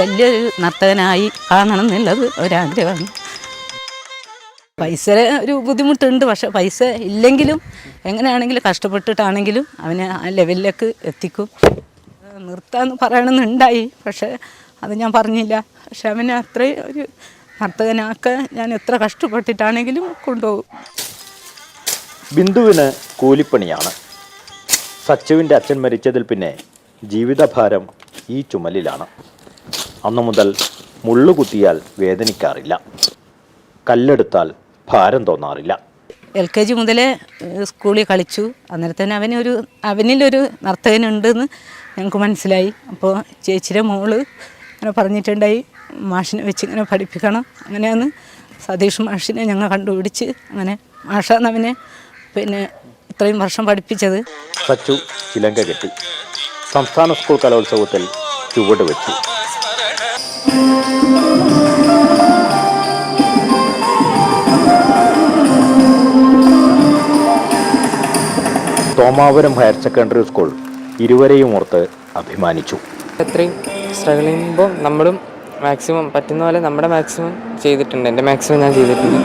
വലിയൊരു നർത്തകനായി കാണണം എന്നുള്ളത് ഒരാഗ്രഹമാണ്. പൈസ ഒരു ബുദ്ധിമുട്ടുണ്ട്, പക്ഷെ പൈസ ഇല്ലെങ്കിലും എങ്ങനെയാണെങ്കിലും കഷ്ടപ്പെട്ടിട്ടാണെങ്കിലും അവനെ ആ ലെവലിലേക്ക് എത്തിക്കും. നിർത്താമെന്ന് പറയണമെന്നുണ്ടായി, പക്ഷേ അത് ഞാൻ പറഞ്ഞില്ല. പക്ഷെ അവനെ അത്രയും ഒരു നർത്തകനാക്കാൻ ഞാൻ എത്ര കഷ്ടപ്പെട്ടിട്ടാണെങ്കിലും കൊണ്ടുപോകും. ബിന്ദുവിന് കൂലിപ്പണിയാണ്. സച്ചുവിൻ്റെ അച്ഛൻ മരിച്ചതിൽ പിന്നെ ജീവിതഭാരം ഈ ചുമലിലാണ്. അന്നു മുതൽ മുള്ളുകുത്തിയാൽ വേദനിക്കാറില്ല, കല്ലെടുത്താൽ ഭാരം തോന്നാറില്ല. LKG മുതലേ സ്കൂളിൽ കളിച്ചു. അന്നേരം തന്നെ അവനിലൊരു നർത്തകനുണ്ടെന്ന് ഞങ്ങൾക്ക് മനസ്സിലായി. അപ്പോൾ ചേച്ചിയുടെ മോള് അങ്ങനെ പറഞ്ഞിട്ടുണ്ടായി, മാഷിനെ വെച്ച് ഇങ്ങനെ പഠിപ്പിക്കണം. അങ്ങനെയാണ് സതീഷ് മാഷിനെ ഞങ്ങൾ കണ്ടുപിടിച്ച് അങ്ങനെ മാഷാണ് അവനെ ഇത്രയും വർഷം പഠിപ്പിച്ചത്. സച്ചു ചിലങ്ക കെട്ടി സംസ്ഥാന സ്കൂൾ കലോത്സവത്തിൽ ചുവട് വെച്ചു. തോമാപുരം ഹയർ സെക്കൻഡറി സ്കൂൾ ഇരുവരെയും ഓർത്ത് അഭിമാനിച്ചു. അത്രയും സ്ട്രഗിൾ ചെയ്യുമ്പോൾ നമ്മളും മാക്സിമം പറ്റുന്ന പോലെ നമ്മുടെ മാക്സിമം ചെയ്തിട്ടുണ്ട്. എൻ്റെ മാക്സിമം ഞാൻ ചെയ്തിട്ടുണ്ട്.